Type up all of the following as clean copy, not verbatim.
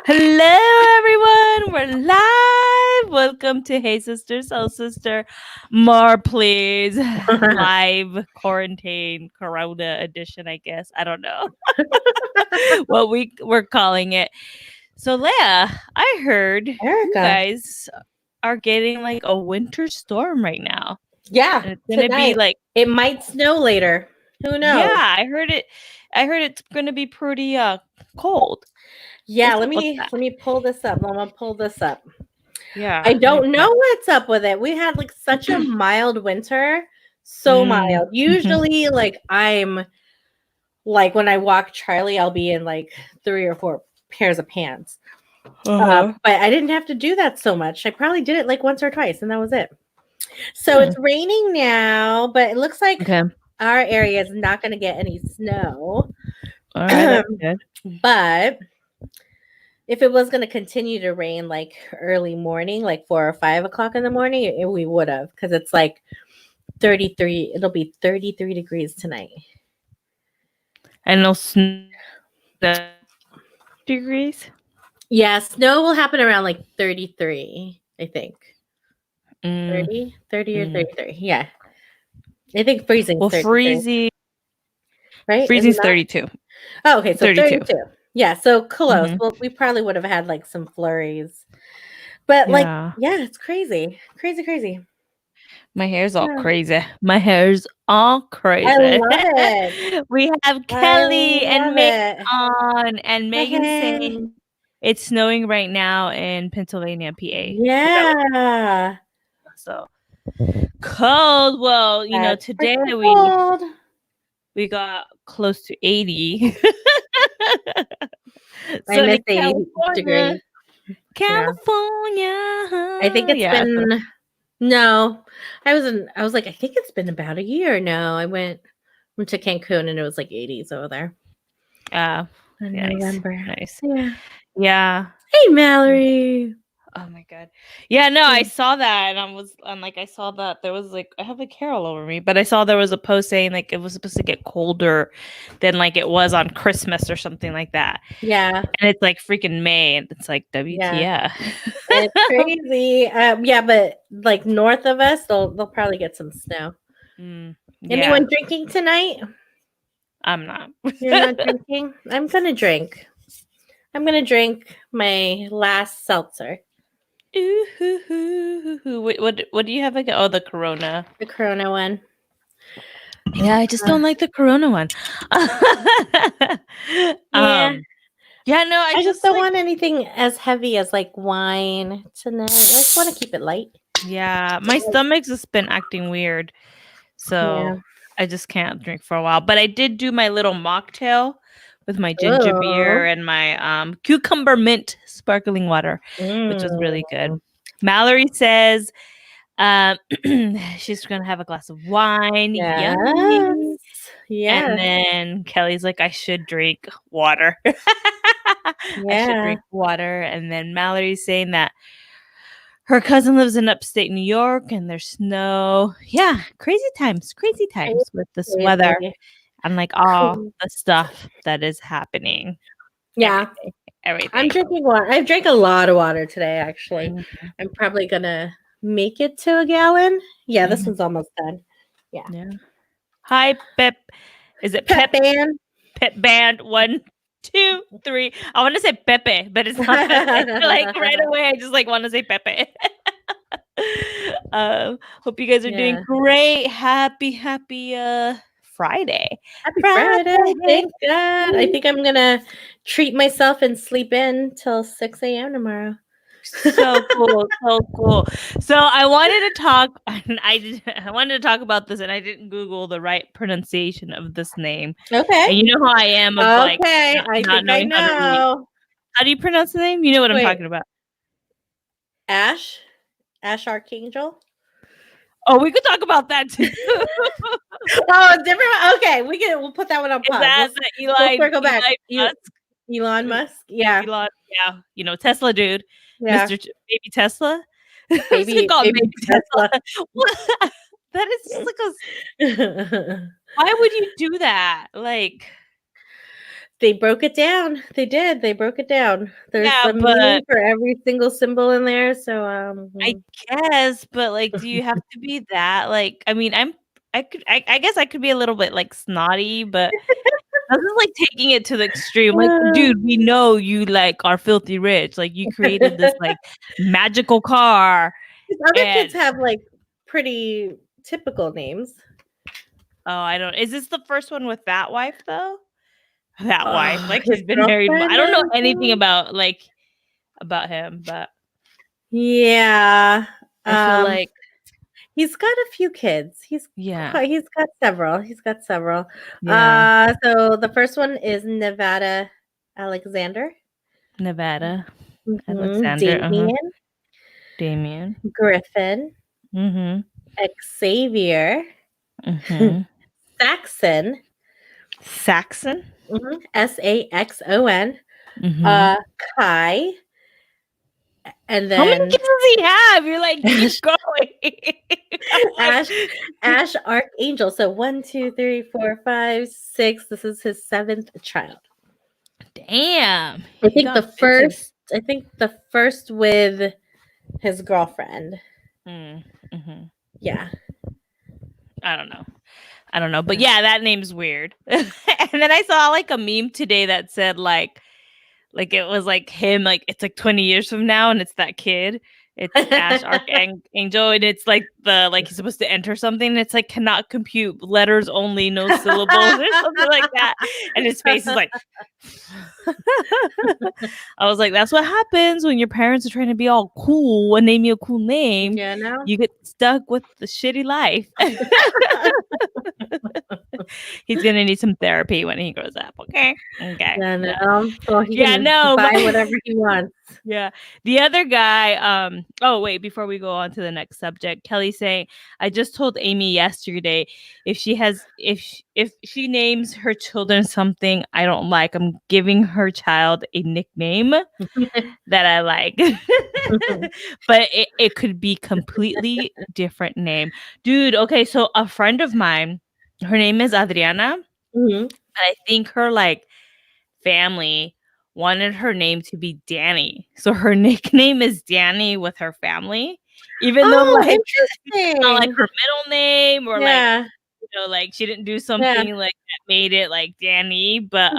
Hello, everyone. We're live. Welcome to Hey Sister, Soul Sister. More, please. Live quarantine Corona edition, I guess. I don't know what we're calling it. So, Leah, I heard you Erica. guys are getting like a winter storm right now. Yeah, And it's going to be tonight. like, It might snow later. Who knows? yeah, I heard it. I heard it's going to be pretty cold. Yeah, What's let up with me that? let me pull this up. I'm gonna pull this up. Yeah. I let me don't know pull- what's up with it. We had like such a mild winter. So mild. Usually, like I'm like when I walk Charlie, I'll be in like 3 or 4 pairs of pants. But I didn't have to do that so much. I probably did it like once or twice, and that was it. So it's raining now, but it looks like Okay. our area is not going to get any snow. All right, that's good. But if it was going to continue to rain like early morning, like 4 or 5 o'clock in the morning, we would have, because it's like 33. It'll be 33 degrees tonight. And no snow degrees. Yeah, snow will happen around like 33, I think. 30 or 33. Yeah. I think freezing. Well, 33, right? freezing's 32. Oh, okay. So 32. 32. Yeah. So close. Mhm. Well, we probably would have had like some flurries. But like, Yeah. yeah, it's crazy. Crazy. My hair's all Yeah. crazy. My hair's all crazy. I love it. We have Kelly and Megan it. on, and Megan Hey. saying it's snowing right now in Pennsylvania, PA. Yeah. So cold. Well, you know, That's today pretty cold. we got close to 80. I miss 80 degrees. California. I think it's been no. I was like, I think it's been about a year now. I went to Cancun and it was like 80s over there. In November. Nice. Yeah. Yeah. Hey, Mallory. Oh my god. Yeah, no, I saw that and I saw that there was like I have a Carol over me, but I saw there was a post saying like it was supposed to get colder than like it was on Christmas or something like that. Yeah. And it's like freaking May and it's like WTF. Yeah. It's crazy. Yeah, but like north of us, they'll probably get some snow. Anyone drinking tonight? I'm not. You're not drinking? I'm gonna drink. I'm gonna drink my last seltzer. Ooh, what do you have again? Oh, the Corona. The Corona one. Yeah, I just don't like the Corona one. Yeah, no, I just don't want anything as heavy as like wine tonight. I just want to keep it light. Yeah, my stomach's just been acting weird. So I just can't drink for a while. But I did do my little mocktail with my ginger beer and my cucumber mint sparkling water, which was really good. Mallory says she's gonna have a glass of wine. Yes. Yeah. And then Kelly's like, I should drink water. I should drink water. And then Mallory's saying that her cousin lives in upstate New York and there's snow. Yeah, crazy times with this weather and like all the stuff that is happening. Yeah. Everything. I'm drinking water. I've drank a lot of water today, actually. I'm probably gonna make it to a gallon. Yeah, this one's almost done. Yeah. Hi, Pep. Is it Pep Band? Pep Band 1, 2, 3. I want to say Pepe, but it's not Pepe. Like right away, I just like want to say Pepe. Hope you guys are doing great. Happy Friday. Happy Friday. Thank God. I think I'm gonna treat myself and sleep in till 6 a.m. tomorrow. So cool. So I wanted to talk, and I wanted to talk about this, and I didn't Google the right pronunciation of this name. Okay. And you know how I am of like I think I know. How do you pronounce the name? You know what I'm talking about. Ash Archangel. Oh, we could talk about that too. Different. Okay, we'll put that one on pause. Is that we'll circle back. Elon Musk. Yeah. You know, Tesla dude. Yeah. Mr. Baby Tesla. Baby Tesla. That is just like why would you do that? Like, They broke it down. They did. They broke it down. There's Yeah, a meaning for every single symbol in there. So I guess, but like, do you have to be that? Like, I mean, I guess I could be a little bit like snotty, but I was like taking it to the extreme. Like, dude, we know you like are filthy rich. Like, you created this like magical car. Other kids have like pretty typical names. Oh, I don't. Is this the first one with that wife though? That wife, like His he's been married. I don't know anything girlfriend? about him, but Yeah. I feel like he's got a few kids. He's yeah, got several. He's got several. yeah. So the first one is Nevada Alexander. Nevada Alexander, Damien, Damien, Griffin, Xavier, Saxon, Saxon, Saxon, Kai, and how many then kids does he have? You're like, keep going. Ash Archangel. So 1, 2, 3, 4, 5, 6. This is his 7th child. Damn. I think the first with his girlfriend. Yeah. I don't know. But yeah, that name's weird. And then I saw like a meme today that said like it was like him, like it's like 20 years from now, and it's that kid. It's Ash Archangel, and it's like he's supposed to enter something, and it's like cannot compute letters only, no syllables, or something like that. And his face is like I was like, that's what happens when your parents are trying to be all cool and name you a cool name. Yeah, no? You get stuck with the shitty life. He's gonna need some therapy when he grows up. Okay. Yeah, no. Well, he can no. Buy whatever he wants. Yeah. The other guy, oh wait, before we go on to the next subject, Kelly saying, I just told Amy yesterday if she names her children something I don't like, I'm giving her child a nickname that I like. But it could be completely different name. Dude, okay, so a friend of mine, her name is Adriana. And I think her like family wanted her name to be Danny. So her nickname is Danny with her family. Even though like it's not like her middle name or like like she didn't do something like that made it like Danny. But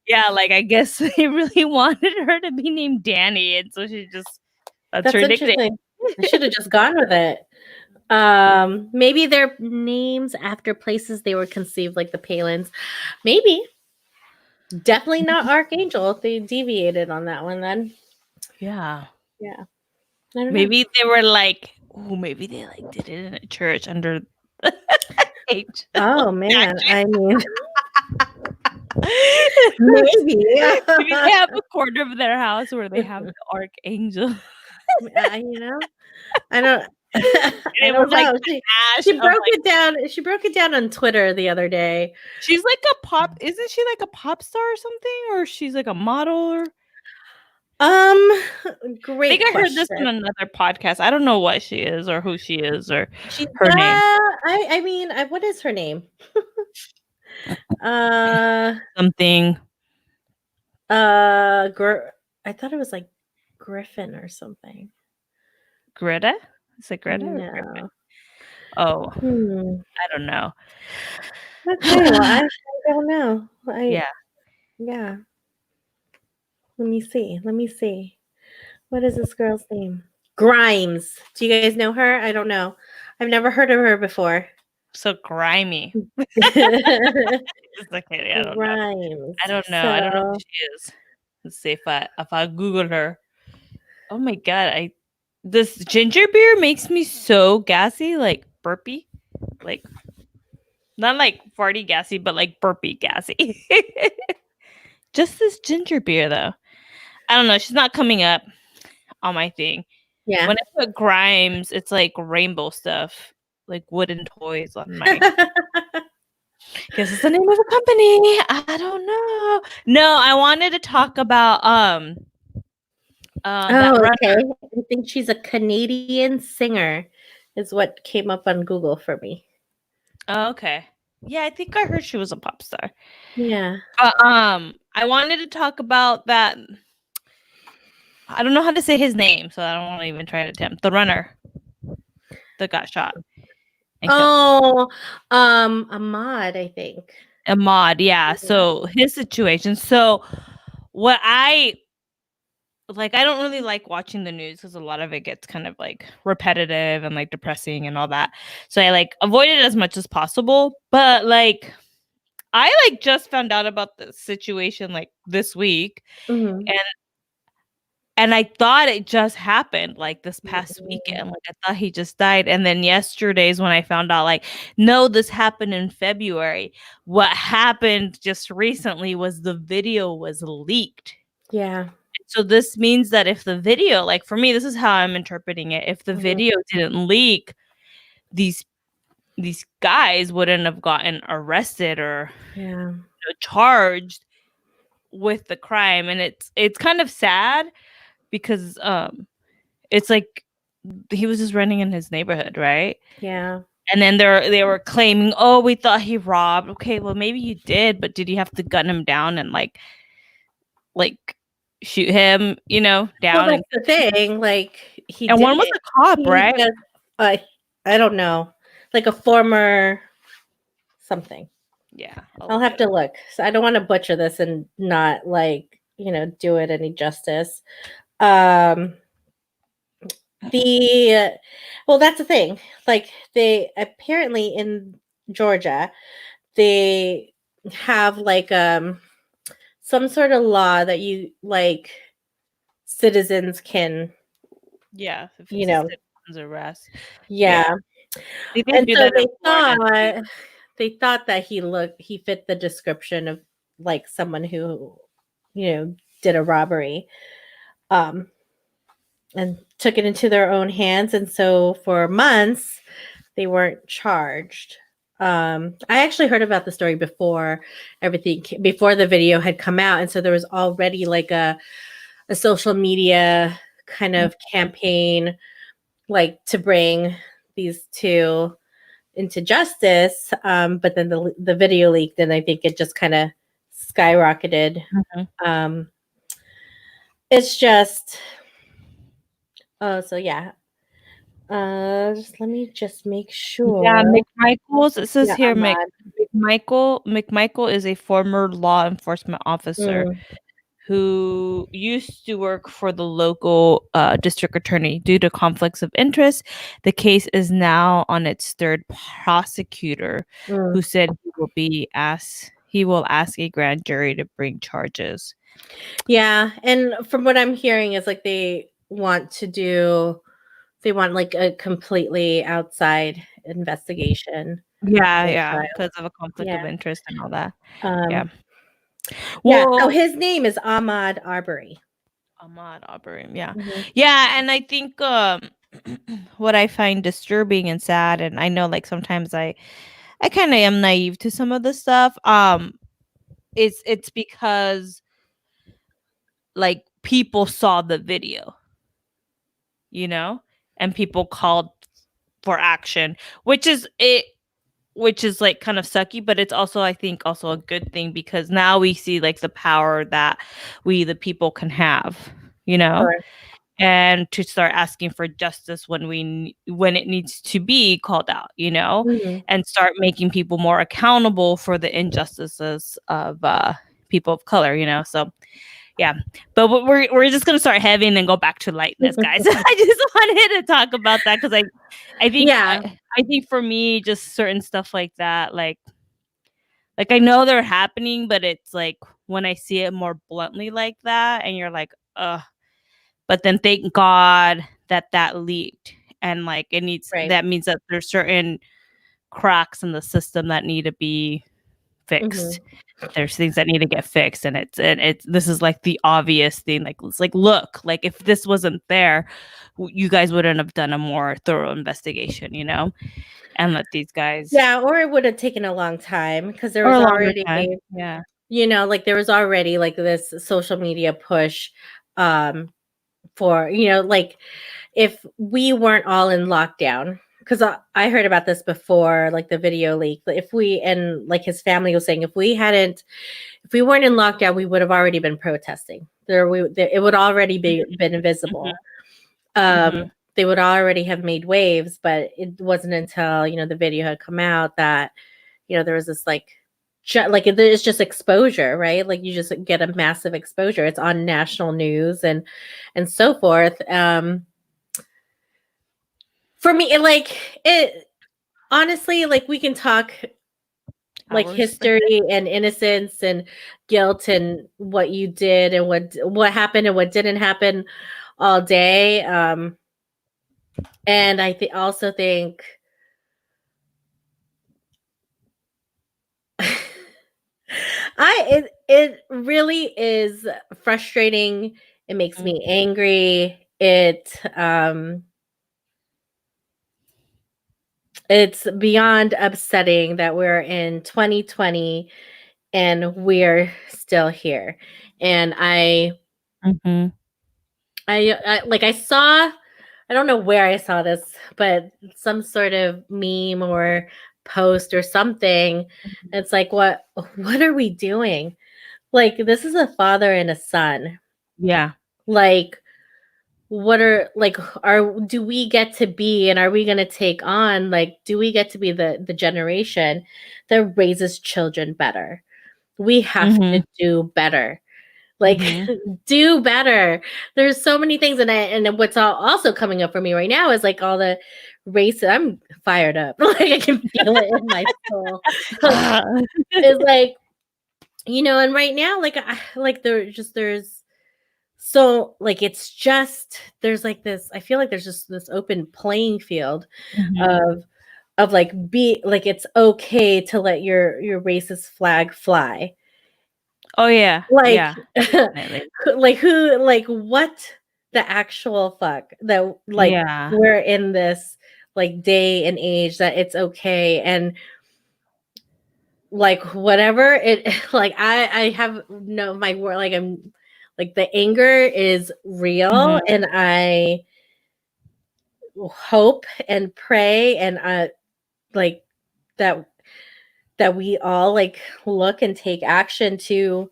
yeah, like I guess they really wanted her to be named Danny, and so she just that's her nickname. I should have just gone with it. Maybe they're names after places they were conceived, like the Palins. Maybe. Definitely not Archangel. They deviated on that one then. Yeah. Yeah. Maybe they were like, oh, maybe they like did it in a church under H. Oh man, I mean maybe. Maybe they have a corner of their house where they have the Archangel. You know, I don't. I don't know. She broke it down. She broke it down on Twitter the other day. She's like a pop. Isn't she like a pop star or something? Or she's like a model? Or great. I think I heard this on another podcast. I don't know what she is or who she is or her name. I mean, what is her name? Something. I thought it was like Griffin or something. Greta? Is it Greta? No. Or Griffin? Oh, I don't know. Okay, well, I don't know. Yeah. Let me see. What is this girl's name? Grimes. Do you guys know her? I don't know. I've never heard of her before. So grimy. It's okay. I don't know. I don't know. I don't know who she is. Let's see if I Google her. Oh my god! This ginger beer makes me so gassy, like burpy, like not like farty gassy, but like burpy gassy. Just this ginger beer though. I don't know. She's not coming up on my thing. Yeah. When I put Grimes, it's like rainbow stuff, like wooden toys on my. Guess it's the name of a company. I don't know. No, I wanted to talk about okay. I think she's a Canadian singer, is what came up on Google for me. Oh, okay. Yeah, I think I heard she was a pop star. Yeah. I wanted to talk about that. I don't know how to say his name, so I don't want to even try to attempt. The runner that got shot and killed. Oh, Ahmad, I think. Ahmaud, yeah. So his situation. So what I like, I don't really like watching the news because a lot of it gets kind of like repetitive and like depressing and all that. So I like avoid it as much as possible. But like I like just found out about the situation like this week, Mhm. and I thought it just happened like this past weekend. Like I thought he just died. And then yesterday's when I found out, like, no, this happened in February. What happened just recently was the video was leaked. Yeah. So this means that if the video, like for me, this is how I'm interpreting it. If the Mhm. video didn't leak, these guys wouldn't have gotten arrested or Yeah. charged with the crime. And it's kind of sad because it's like he was just running in his neighborhood, right? Yeah. And then they were claiming, oh, we thought he robbed. Okay, well maybe you did, but did you have to gun him down and like shoot him, Well, down? that's the thing. Like he And did one was it. a cop, He right? just, I don't know, like a former something. Yeah, I'll have to look. So I don't want to butcher this and not like do it any justice. Um, the well, that's the thing. Like they apparently in Georgia, they have like some sort of law that you like citizens can Yeah, if you it's a know citizen's arrest. Yeah, yeah. they didn't And do so that in Florida. they thought that he fit the description of like someone who did a robbery um and took it into their own hands, and so for months they weren't charged. I actually heard about the story before before the video had come out, and so there was already like a social media kind of campaign like to bring these two into justice. But then the video leaked, and I think it just kind of skyrocketed. Mhm. It's just oh, so yeah. Just let me just make Yeah, sure. McMichaels. It says Yeah, here, Ahmad. McMichael is a former law enforcement officer Mm, who used to work for the local district attorney. Due to conflicts of interest, the case is now on its third prosecutor, mm. who said he will ask a grand jury to bring charges. Yeah, and from what I'm hearing is like they want like a completely outside investigation Yeah, for the yeah, trial. because of a conflict of Yeah. interest and all that. Yeah. Um, yeah. So Well, his name is Ahmad Arbery. Ahmad Aubrey, yeah. Mhm. Yeah, and I think what I find disturbing and sad, and I know like sometimes I kind of am naive to some of the stuff. It's because like people saw the video, you know, and people called for action, which is like kind of sucky, but it's also I think also a good thing because now we see like the power that we the people can have, you know, Sure. and to start asking for justice when it needs to be called out, Mhm. and start making people more accountable for the injustices of people of color, so yeah. But we're just gonna start heavy and then go back to lightness, guys. I just wanted to talk about that because I think Yeah. I think for me just certain stuff like that, like I know they're happening, but it's like when I see it more bluntly like that, and you're like, ugh. But then thank God that leaked, and like Right. that means that there's certain cracks in the system that need to be fixed. Mhm. There's things that need to get fixed, and it's this is like the obvious thing. Like it's like look, like if this wasn't there, you guys wouldn't have done a more thorough investigation, and let these guys Yeah, or it would have taken a long time because there or was a longer already, time. Yeah. like there was already like this social media push um for, like if we weren't all in lockdown because I heard about this before, like the video leak. If we, and like his family was saying, if we weren't in lockdown, we would have already been protesting. It would already been invisible. They would already have made waves, but it wasn't until, the video had come out that, there was this like it's just exposure, right? Like you just get a massive exposure. It's on national news and so forth. For me, it honestly, like we can talk like history and innocence and guilt and what you did and what happened and what didn't happen all day. And I also think it really is frustrating. It makes me angry. It's beyond upsetting that we're in 2020 and we're still here. And I saw, I don't know where I saw this, but some sort of meme or post or something. It's like, what are we doing? Like, this is a father and a son. Yeah. Like, do we get to be, and are we going to take on, like, do we get to be the generation that raises children better? We have to do better. Like, do better. There's so many things. And what's also coming up for me right now is like all the race. I'm fired up. Like I can feel it in my soul. It's like, and right now, there's so like, there's like this, I feel like there's just this open playing field of like, it's okay to let your racist flag fly. Oh yeah. Like, yeah, what the actual fuck that we're in this like day and age that it's okay. And like, whatever it, like, I have no, my word, like, I'm like, the anger is real and I hope and pray and like that we all like look and take action to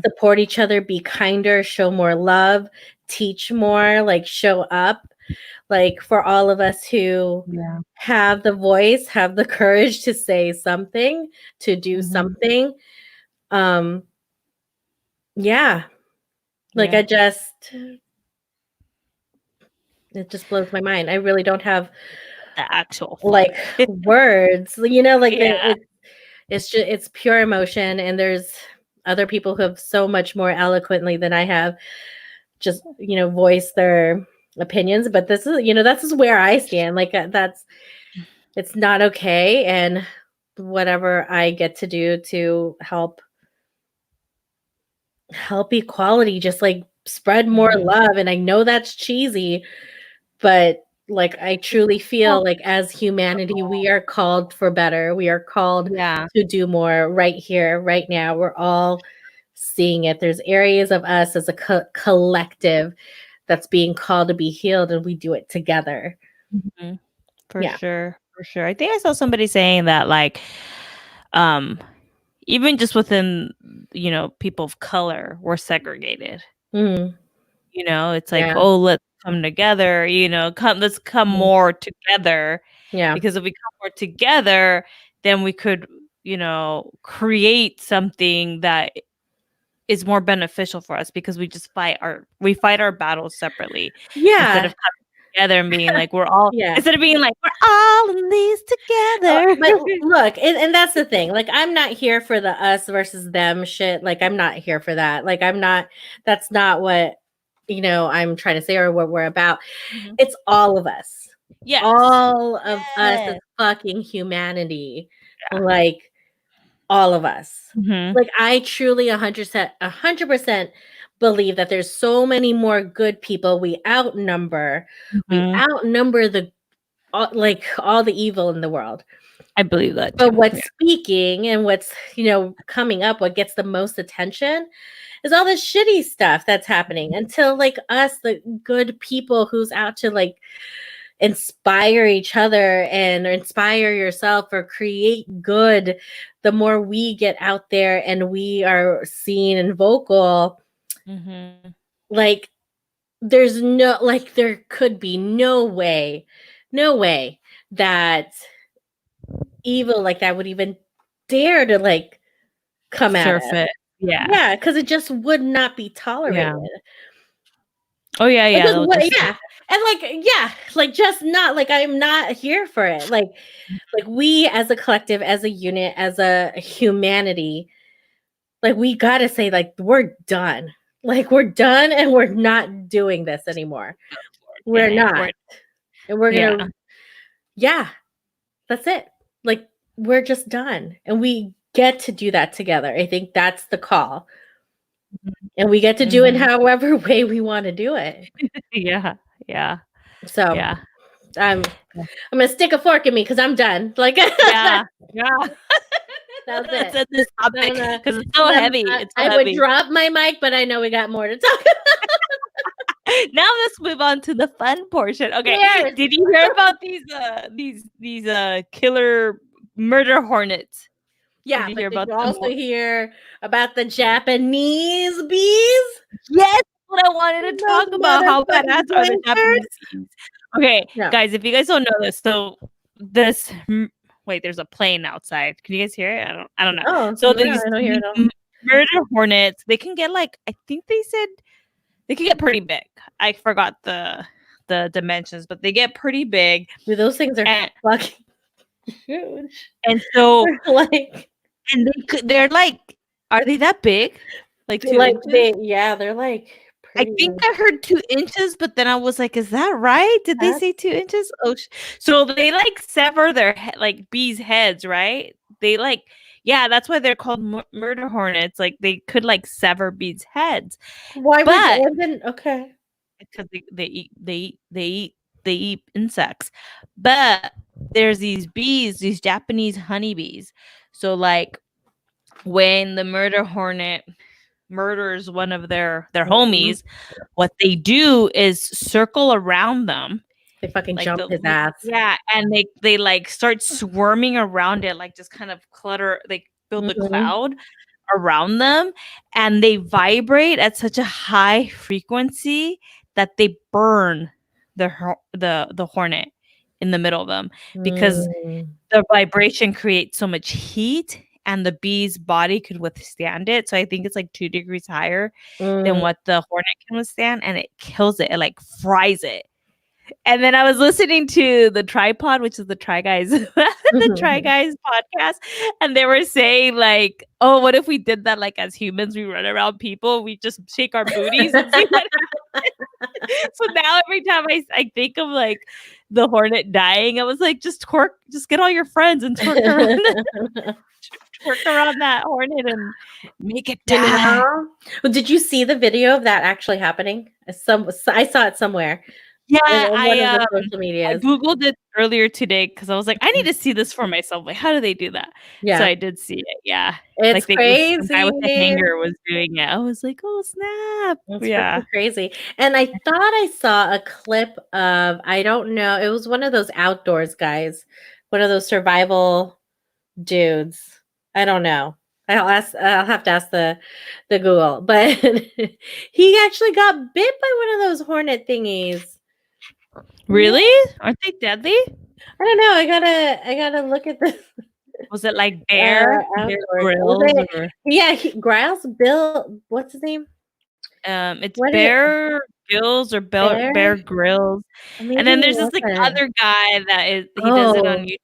support each other, be kinder, show more love, teach more, like show up, like for all of us who have the voice, have the courage to say something, to do something. Like it just blows my mind. I really don't have the actual like words, like it's pure emotion, and there's other people who have so much more eloquently than I have just voiced their opinions, but this is where I stand. Like it's not okay, and whatever I get to do to help equality, just like spread more love. And I know that's cheesy, but like I truly feel like as humanity we are called for better. We are called to do more right here, right now. We're all seeing it. There's areas of us as a collective that's being called to be healed, and we do it together. For sure. I think I saw somebody saying that like even just within people of color, we're segregated. It's like, oh, let's come together, let's come more together. Because if we come more together, then we could, create something that is more beneficial for us, because we fight our battles separately. Instead of coming together and being like, we're all, instead of being like, we're all in these together. But look, and that's the thing. Like, I'm not here for the us versus them shit. Like, I'm not here for that. Like, that's not what, I'm trying to say or what we're about. It's all of us. Yes. All of us as fucking humanity. Like, all of us. Like, I truly 100% believe that there's so many more good people. We outnumber the all the evil in the world. I believe that too. But what's speaking and what's coming up, what gets the most attention is all this shitty stuff that's happening, until like us, the good people who's out to like inspire each other and inspire yourself or create good, the more we get out there and we are seen and vocal, like there's no, like there could be no way that evil like that would even dare to like come at us. Surf it. Yeah. Because it just would not be tolerated. Oh yeah, It yeah. just they'll would- just- yeah. And like just not like I'm not here for it. Like we as a collective, as a unit, as a humanity, like we gotta say, like, we're done. Like we're done and we're not doing this anymore. We're not. And we're gonna that's it. Like we're just done. And we get to do that together. I think that's the call. And we get to do it however way we want to do it. Yeah. So Yeah. I'm gonna stick a fork in me because I'm done. Like Yeah. That's Let's it. end this topic because it's so heavy. It's so I heavy. would drop my mic, but I know we got more to talk about. Now let's move on to the fun portion. Okay. Yes. Did you hear about these killer murder hornets? Yeah, Did you but hear did about you them? also hear about the Japanese bees? Yes, what I wanted to talk about. How motherfucking badass are the Japanese bees? Okay, Yeah. guys, if you guys don't know this, so wait, there's a plane outside. Can you guys hear it? I don't know. Oh, So yeah, these I don't hear it all. murder hornets, they can get like, I think they said they can get pretty big. I forgot the dimensions, but they get pretty big. Dude, those things are And- fucking huge. And so Like, and they're like, are they that big? Like 2 like inches? they're like I pretty. think I heard 2 inches, but then I was like, "Is that right? Did they That's- say 2 inches?" Oh, so they like sever their like bees' heads, right? They like, yeah, that's why they're called murder hornets. Like they could like sever bees' heads Why but- would then okay. because they eat insects. But there's these bees, these Japanese honeybees. So like when the murder hornet murders one of their homies, what they do is circle around them. They fucking Like jump his ass. Yeah, and they like start swarming around it, like just kind of clutter, like build a cloud around them, and they vibrate at such a high frequency that they burn the hornet in the middle of them because the vibration creates so much heat and the bee's body could withstand it. So I think it's like 2 degrees higher than what the hornet can withstand, and it kills it. It like fries it. And then I was listening to the Tripod, which is the Try Guys, the Try Guys podcast, and they were saying like, "Oh, what if we did that? Like as humans, we run around people, we just shake our booties and see what happens." So now every time I think of like the hornet dying, I was like, just get all your friends and twerk around that hornet and make it die. Well, did you see the video of that actually happening? I saw it somewhere. Yeah, on one of the I social medias. Googled it earlier today because I was like, I need to see this for myself. Like, how do they do that? Yeah, So I did see it. Yeah, it's like crazy. The guy with the hanger was doing it. I was like, oh snap! It's yeah, freaking crazy. And I thought I saw a clip of, I don't know, it was one of those outdoors guys, one of those survival dudes. I don't know. I'll have to ask the Google, but he actually got bit by one of those hornet thingies. really? Aren't they deadly? I don't know. I gotta look at this. Was it like Bear outdoors. Grylls? Was it- Or, Yeah, Grylls. Bill. What's his name? it's What is it? Bear Grylls or Bear Grylls. And then there's this like other guy that he does it on YouTube.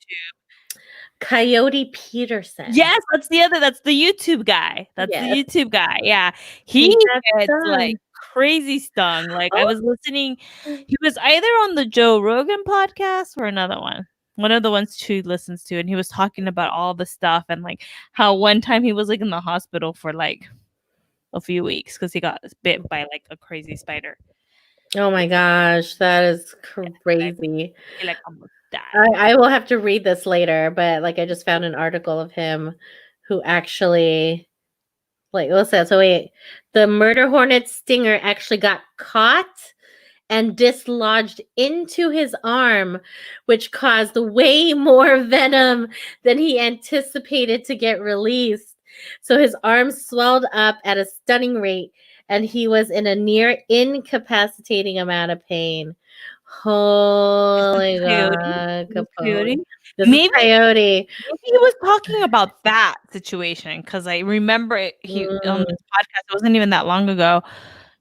Coyote Peterson. Yes, that's the YouTube guy. That's the YouTube guy. Yeah. He gets like crazy stung. Like I was listening, he was either on the Joe Rogan podcast or another one of the ones she listens to, and he was talking about all the stuff and like how one time he was like in the hospital for like a few weeks because he got bit by like a crazy spider. Oh my gosh, that is crazy. He like almost died. I will have to read this later, but like I just found an article of him who actually, like, what's that? So wait, the murder hornet stinger actually got caught and dislodged into his arm, which caused way more venom than he anticipated to get released. So his arm swelled up at a stunning rate, and he was in a near incapacitating amount of pain. Holy God, Coyote. Capone. This is Maybe Coyote. he was talking about that situation because I remember he on Mm. this podcast. It wasn't even that long ago.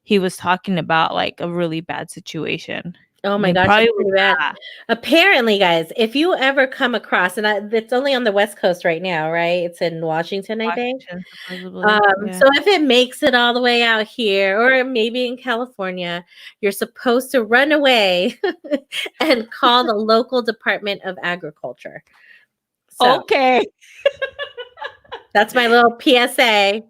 He was talking about like a really bad situation. Oh And my it gosh, probably it's was pretty bad. that. Apparently, guys, if you ever come across, and it's only on the West Coast right now, right? It's in Washington, I think. Washington, supposedly. Yeah. So if it makes it all the way out here, or maybe in California, you're supposed to run away and call the local Department of Agriculture. So Okay. that's my little PSA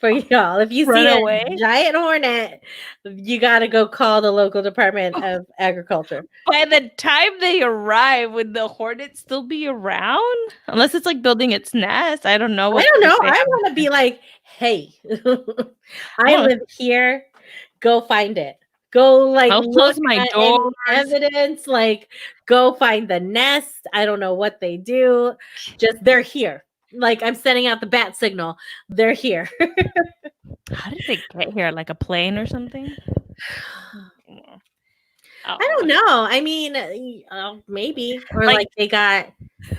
for y'all. If you Run see away? a giant hornet, you got to go call the local Department of Agriculture. By the time they arrive, would the hornet still be around? Unless it's like building its nest. I don't know. I don't know. they I have- want to be like, hey, I wanna- live here. Go find it. Go like I'll look close my at any doors. evidence. Like go find the nest. I don't know what they do. Just they're here. Like I'm sending out the bat signal. They're here. How did they get here? Like a plane or something? I don't know. I mean, maybe or like they got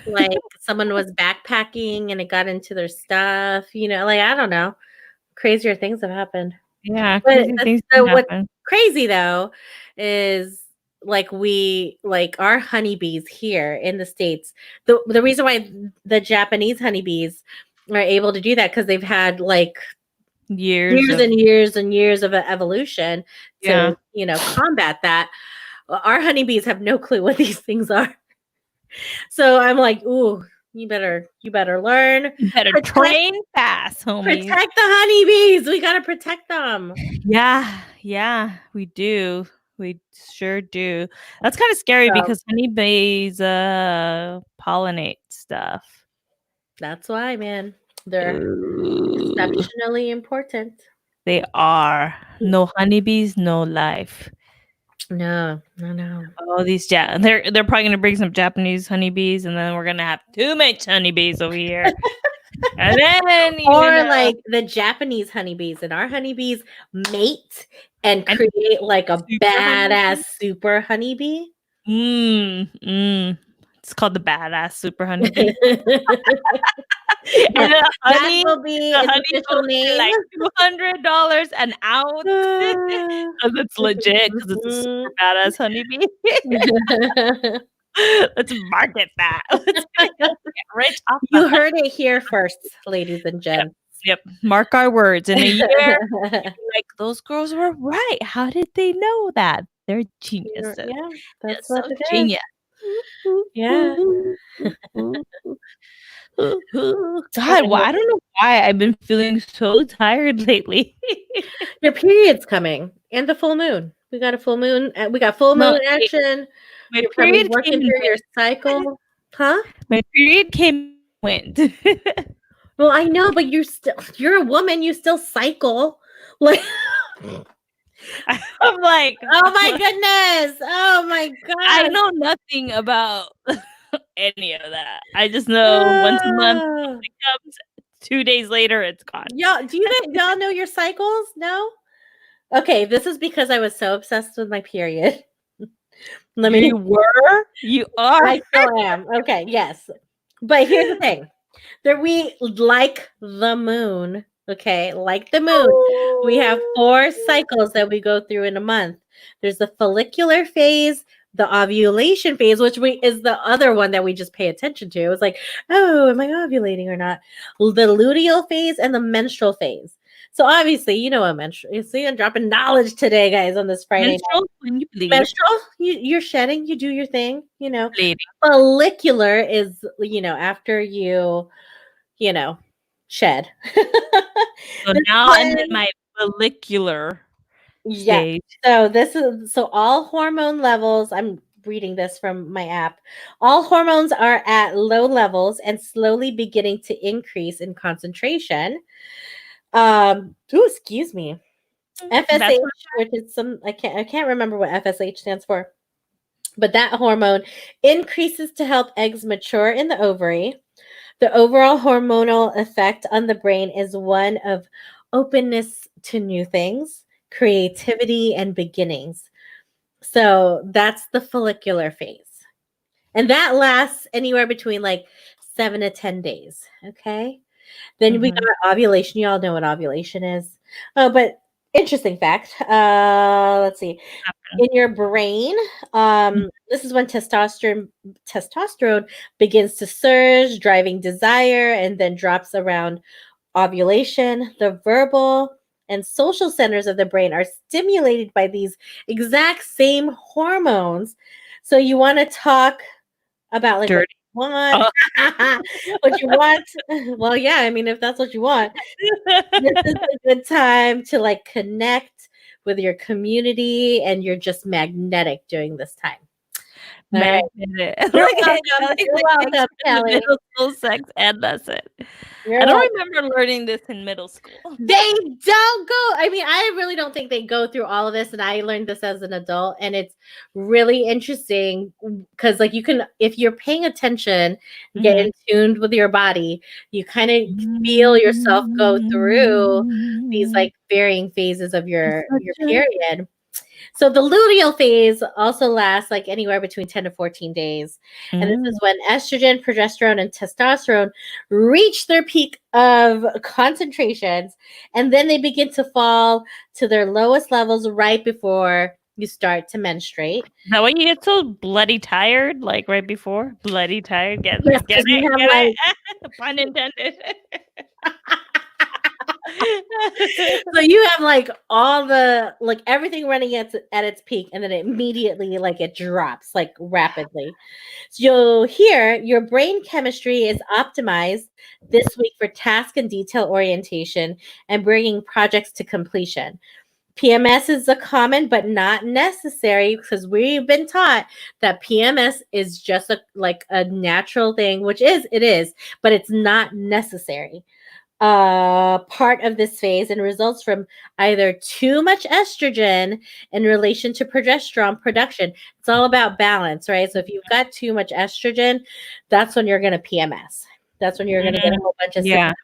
like someone was backpacking and it got into their stuff. You know, like I don't know. Crazier things have happened. Yeah, But crazy things so can what's happen. crazy though is like we like our honeybees here in the States. The reason why the Japanese honeybees are able to do that because they've had like Years of, and years and years of evolution to Yeah. combat that. Our honeybees have no clue what these things are. So I'm like, ooh, you better learn. you better train fast, homies. Protect the honeybees. We gotta protect them. Yeah, we do. We sure do. That's kind of scary So- because honeybees pollinate stuff. That's why, man. They're Ooh, exceptionally important. they are. No honeybees, no life. No. Oh, they're probably gonna bring some Japanese honeybees, and then we're gonna have too much honeybees over here. And then Or like the Japanese honeybees, and our honeybees mate and create like a super badass super honeybee. It's called the badass super honeybee. And that honey, will be its official name. like $200 an ounce. Because it's legit, because it's a super badass honeybee. Let's market that. Let's get rich off You heard it here first, ladies and gents. Yep. Mark our words. In a year, like those girls were right. How did they know that? They're geniuses. Yeah, that's They're what so it is. genius. Yeah. God, well, I don't know why I've been feeling so tired lately. Your period's coming and the full moon. We got a full moon. We got full moon action. My You're probably period working came through and your cycle. Huh? My period came and went. Well, I know, but you're a woman. You still cycle. Like, I'm like, oh my goodness. Oh my God. I know nothing about any of that. I just know once a month it comes, 2 days later it's gone. Y'all, y'all know your cycles? No? Okay, this is because I was so obsessed with my period. You are. I still am. Okay, yes. But here's the thing. We like the moon. Okay, like the moon. We have 4 cycles that we go through in a month. There's the follicular phase, the ovulation phase, which is the other one that we just pay attention to. It's like, oh, am I ovulating or not? The luteal phase and the menstrual phase. So obviously, you know what menstrual. You see, I'm dropping knowledge today, guys, on this Friday. Menstrual, when you bleed. Menstrual, you're shedding, you do your thing, you know. Bleeding. Follicular is, after you shed. So now I'm in my follicular stage. So all hormone levels, I'm reading this from my app. All hormones are at low levels and slowly beginning to increase in concentration. Excuse me. FSH, which is I can't remember what FSH stands for, but that hormone increases to help eggs mature in the ovary. The overall hormonal effect on the brain is one of openness to new things, creativity, and beginnings. So that's the follicular phase. And that lasts anywhere between like 7 to 10 days. Okay. Then we got ovulation. You all know what ovulation is. Oh, but interesting fact. Let's see. In your brain, this is when testosterone begins to surge, driving desire, and then drops around ovulation. The verbal and social centers of the brain are stimulated by these exact same hormones. So you want to talk about like Dirty. what what you want. Well, yeah, I mean, if that's what you want, this is a good time to like connect with your community, and you're just magnetic during this time. All right. You're welcome, Kelly. Middle school sex, and that's it. I don't remember learning this in middle school. They don't go. I mean, I really don't think they go through all of this, and I learned this as an adult, and it's really interesting because, like, you can, if you're paying attention, get in tuned with your body, you kind of feel yourself go through these like varying phases of your period. So the luteal phase also lasts like anywhere between 10 to 14 days. And this is when estrogen, progesterone, and testosterone reach their peak of concentrations. And then they begin to fall to their lowest levels right before you start to menstruate. Now, when you get so bloody tired, like right before, bloody tired, get it? Pun intended. So you have like all the like everything running at its peak, and then immediately like it drops like rapidly. So here your brain chemistry is optimized this week for task and detail orientation and bringing projects to completion. PMS is a common but not necessary, because we've been taught that PMS is just a natural thing, which it is, but it's not necessary. Part of this phase and results from either too much estrogen in relation to progesterone production. It's all about balance, right? So if you've got too much estrogen, that's when you're going to PMS. That's when you're going to get a whole bunch of symptoms.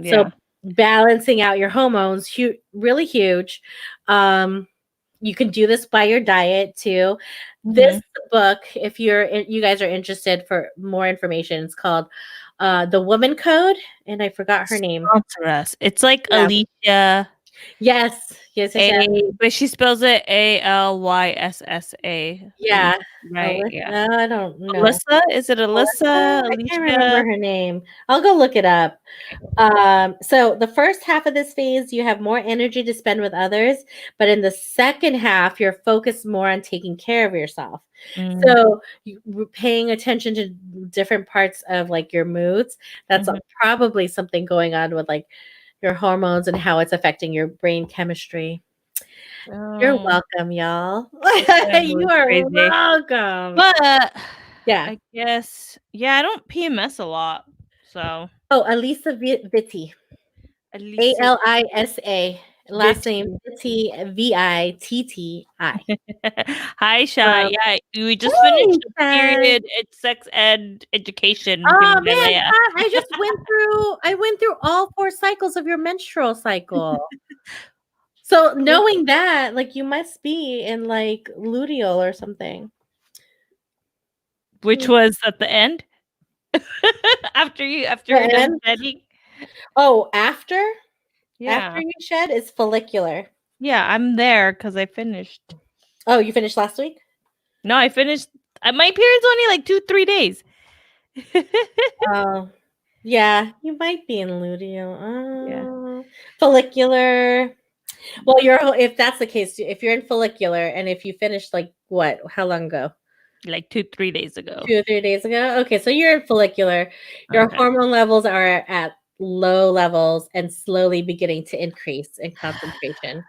So balancing out your hormones, really huge. You can do this by your diet too. This book, if you guys are interested for more information, it's called The Woman Code, and I forgot her name. It's like Alicia. Yes. But she spells it Alyssa. Yeah. Right. Alyssa? Yeah. I don't know. Alyssa? Is it Alyssa? I can't remember her name. I'll go look it up. So the first half of this phase, you have more energy to spend with others, but in the second half, you're focused more on taking care of yourself. So paying attention to different parts of like your moods, that's probably something going on with like your hormones and how it's affecting your brain chemistry. You're welcome, y'all. You are welcome. But yeah, I guess I don't PMS a lot. So Alisa Vitti. Alisa. Last name Vitti. Hi, Sha. Yeah, we just finished the period at sex ed education. Oh man, I just went through all 4 cycles of your menstrual cycle. So knowing that, like, you must be in like luteal or something. Which was at the end? after you're done shedding? Oh, after? Yeah. After you shed is follicular. Yeah, I'm there because I finished. Oh, you finished last week? No, I finished. My period's only like 2-3 days. Oh, yeah, you might be in luteal. Follicular. Well, if that's the case, if you're in follicular and if you finished like what? How long ago? Like 2-3 days ago. 2 or 3 days ago? Okay, so you're in follicular. Your hormone levels are at low levels and slowly beginning to increase in concentration.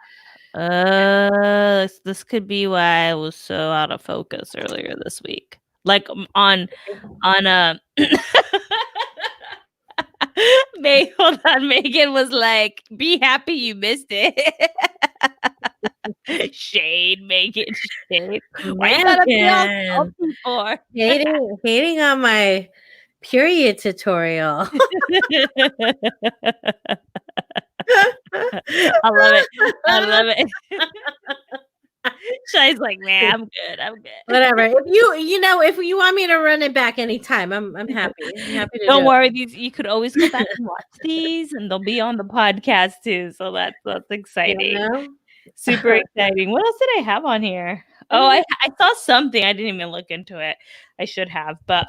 This could be why I was so out of focus earlier this week. Like on Hold on. Megan was like, "Be happy you missed it." Shade, Megan, shade. Why you gotta be all Megan, salty for? hating on my period tutorial. I love it. I love it. Shai's like, man, I'm good. I'm good. Whatever. If if you want me to run it back anytime, I'm happy. I'm happy to Don't do worry, you could always go back and watch these, and they'll be on the podcast too. So that's it. exciting. You know? Super exciting. What else did I have on here? Oh, I saw something. I didn't even look into it. I should have, but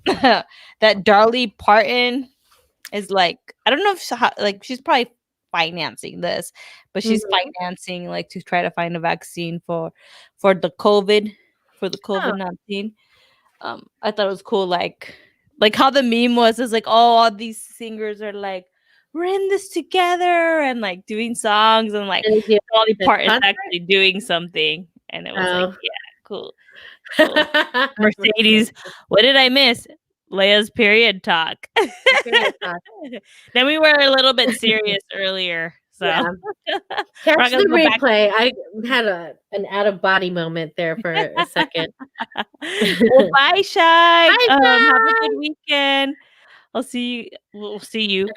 that Dolly Parton is like, I don't know if she's probably financing this, but she's financing like to try to find a vaccine for the COVID Oh. COVID-19. I thought it was cool, like how the meme was is like, oh, all these singers are like, we're in this together and like doing songs, and like Yeah, Dolly the Parton's concert? actually doing something, and it was like, Oh. yeah, cool. Mercedes, what did I miss? Leia's period talk. Period talk. Then we were a little bit serious earlier, so Yeah. we're Catch not gonna the go back. replay. I had an out of body moment there for a second. Well, bye, Shai. Bye, Have a Shai. good weekend. I'll see you. We'll see you.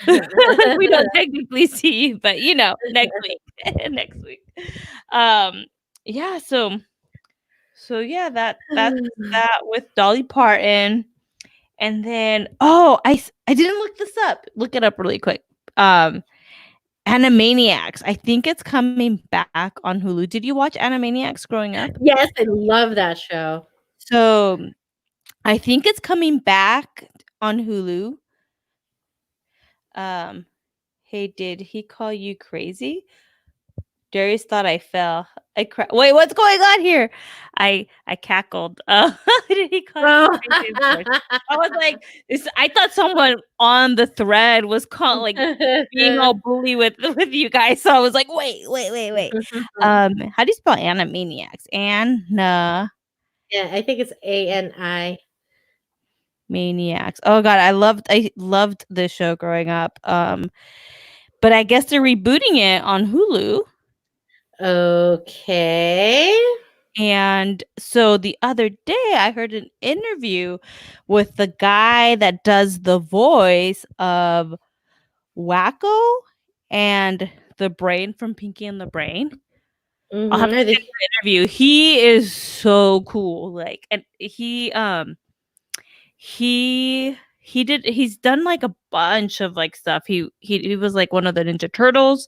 We don't technically see you, but next week. Next week. Yeah. So yeah, that's that with Dolly Parton. And then I didn't look this up. Look it up really quick. Animaniacs. I think it's coming back on Hulu. Did you watch Animaniacs growing up? Yes, I love that show. So I think it's coming back on Hulu. Hey, did he call you crazy? Darius thought I fell. Wait, what's going on here? I cackled. Did he call you crazy? I was like, I thought someone on the thread was called like being all bully with you guys. So I was like, wait. How do you spell Animaniacs? Anna. Yeah, I think it's ANI. Maniacs. Oh god, I loved this show growing up. But I guess they're rebooting it on Hulu. Okay. And so the other day I heard an interview with the guy that does the voice of Wacko and the Brain from Pinky and the Brain. I'll have to get the interview. He is so cool. Like, and he's done like a bunch of like stuff. He was like one of the Ninja Turtles,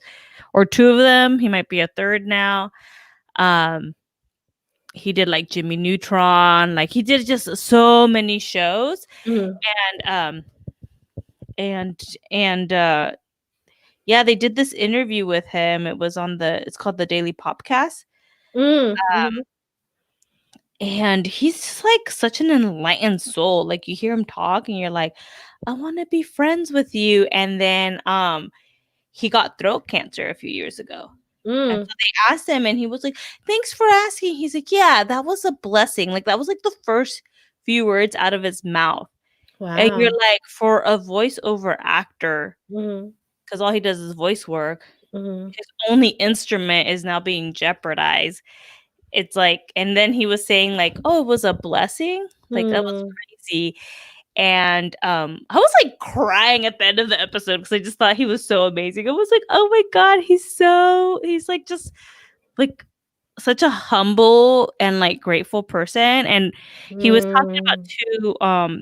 or two of them. He might be a third now. He did like Jimmy Neutron. Like, he did just so many shows. And yeah, they did this interview with him. It was it's called the Daily Popcast. And he's just like such an enlightened soul. Like, you hear him talk and you're like, I want to be friends with you. And then he got throat cancer a few years ago. And so they asked him and he was like, thanks for asking. He's like, yeah, that was a blessing. Like, that was like the first few words out of his mouth. Wow. And you're like, for a voiceover actor, because all he does is voice work, his only instrument is now being jeopardized. It's like, and then he was saying like, oh, it was a blessing. Like, that was crazy. And I was like crying at the end of the episode because I just thought he was so amazing. I was like, oh my god, he's like just like such a humble and like grateful person. And he was talking about too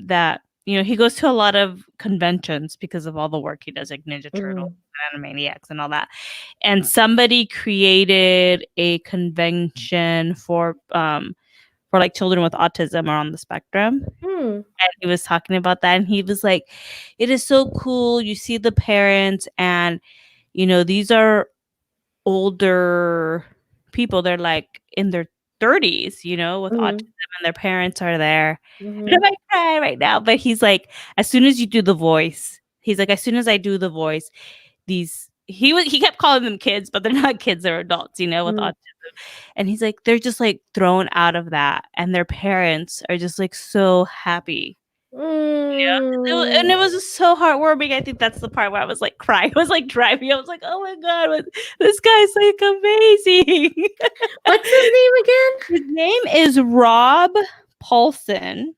that he goes to a lot of conventions because of all the work he does, like Ninja Turtles and Animaniacs and all that. And somebody created a convention for like children with autism or on the spectrum. And he was talking about that. And he was like, it is so cool. You see the parents and, these are older people. They're like in their 30s, with autism, and their parents are there. And I might cry right now. But he's like, as soon as you do the voice, he's like, as soon as I do the voice, he kept calling them kids, but they're not kids, they're adults, with autism. And he's like, they're just like thrown out of that, and their parents are just like so happy And it was just so heartwarming. I think that's the part where I was like crying. I was like driving. I was like, oh my God, this guy's like amazing. What's his name again? His name is Rob Paulson.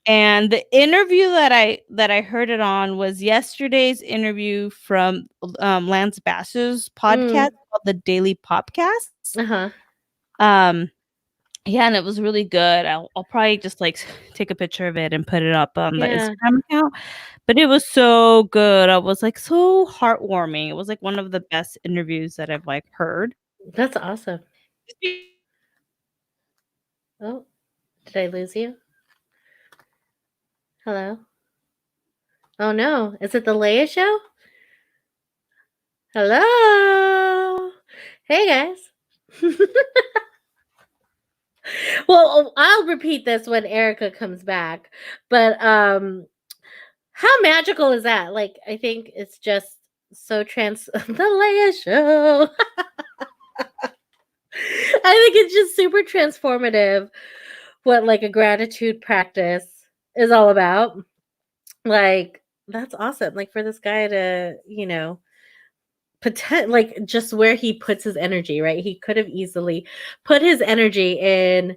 And the interview that I heard it on was yesterday's interview from Lance Bass's podcast called the Daily Popcast. Yeah, and it was really good. I'll probably just like take a picture of it and put it up on the Instagram account. But it was so good. I was like so heartwarming. It was like one of the best interviews that I've like heard. That's awesome. Oh, did I lose you? Hello? Oh no, is it the Leia show? Hello? Hey guys. Well, I'll repeat this when Erica comes back. But how magical is that? Like, I think it's just so the Leia show. I think it's just super transformative what like a gratitude practice is all about. Like, that's awesome. Like for this guy to, you know, like just where he puts his energy, right? He could have easily put his energy in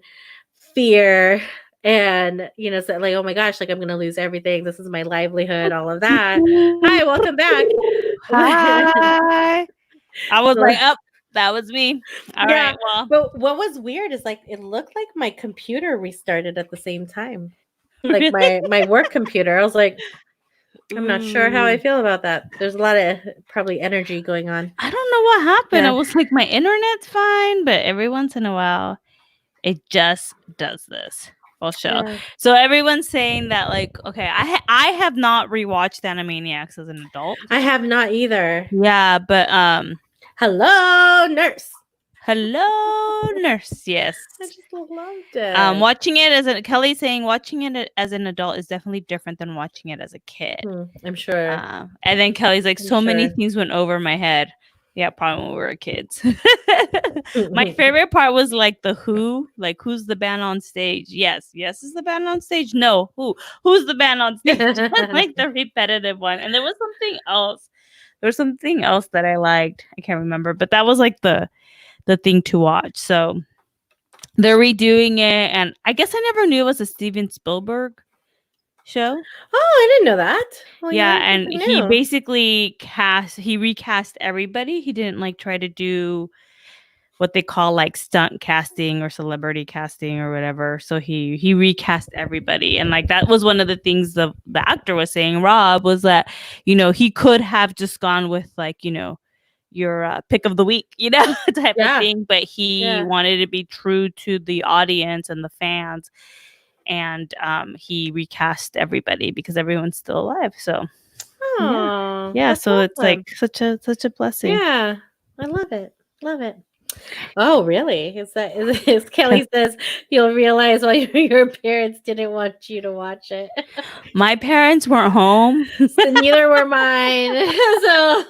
fear and, you know, said like, oh my gosh, like I'm gonna lose everything. This is my livelihood, all of that. Hi, welcome back. Hi. I was like, oh, that was me. All right. Well, but what was weird is like it looked like my computer restarted at the same time. Like my work computer. I was like, I'm not sure how I feel about that. There's a lot of probably energy going on. I don't know what happened. I was like, my internet's fine, but every once in a while, it just does this. I'll show. Yeah. So everyone's saying that, like, okay, I have not rewatched Animaniacs as an adult. I have not either. Yeah, but hello, nurse. Hello, nurse. Yes, I just loved it. Watching it Kelly's saying watching it as an adult is definitely different than watching it as a kid. I'm sure. And then Kelly's like, many things went over my head. Yeah, probably when we were kids. My favorite part was like the who, like who's the band on stage? Yes is the band on stage. No, who's the band on stage? Like the repetitive one. And there was something else. There was something else that I liked. I can't remember, but that was like the thing to watch. So they're redoing it, and I guess I never knew it was a Steven Spielberg show. Oh, I didn't know that. Well, yeah, and he basically recast everybody. He didn't like try to do what they call like stunt casting or celebrity casting or whatever. So he recast everybody, and like that was one of the things the actor was saying. Rob was that, you know, he could have just gone with like, you know, your pick of the week, you know, type of thing, but he wanted to be true to the audience and the fans, and he recast everybody because everyone's still alive. So yeah, so awesome. It's like such a blessing. Yeah, I love it. Oh, really? Is Kelly says you'll realize why your parents didn't want you to watch it. My parents weren't home, so neither were mine. So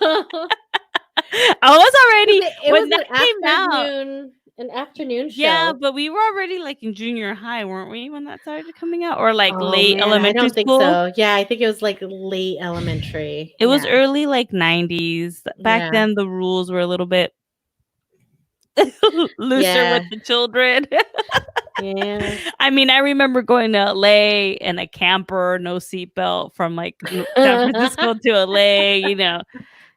I was already when that came out. An afternoon show. Yeah, but we were already like in junior high, weren't we, when that started coming out? Or like late elementary school? I don't think so. Yeah, I think it was like late elementary. It was early like 90s. Back then the rules were a little bit looser with the children. Yeah. I mean, I remember going to LA in a camper, no seatbelt, from like San Francisco to LA, you know.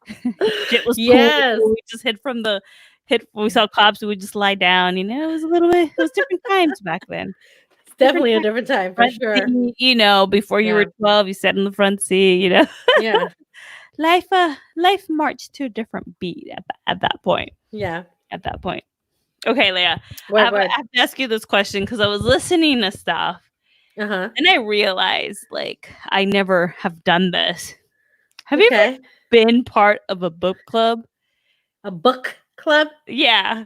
It was cool. We just we saw cops, we would just lie down, you know. It was different times back then. It's definitely a different time for sure. Seat, you know, before you were 12, you sat in the front seat, you know. Yeah. Life marched to a different beat at that point. Yeah. At that point. Okay, Leia. I have to ask you this question because I was listening to stuff. And I realized like I never have done this. Have you ever been part of a book club? A book club? Yeah.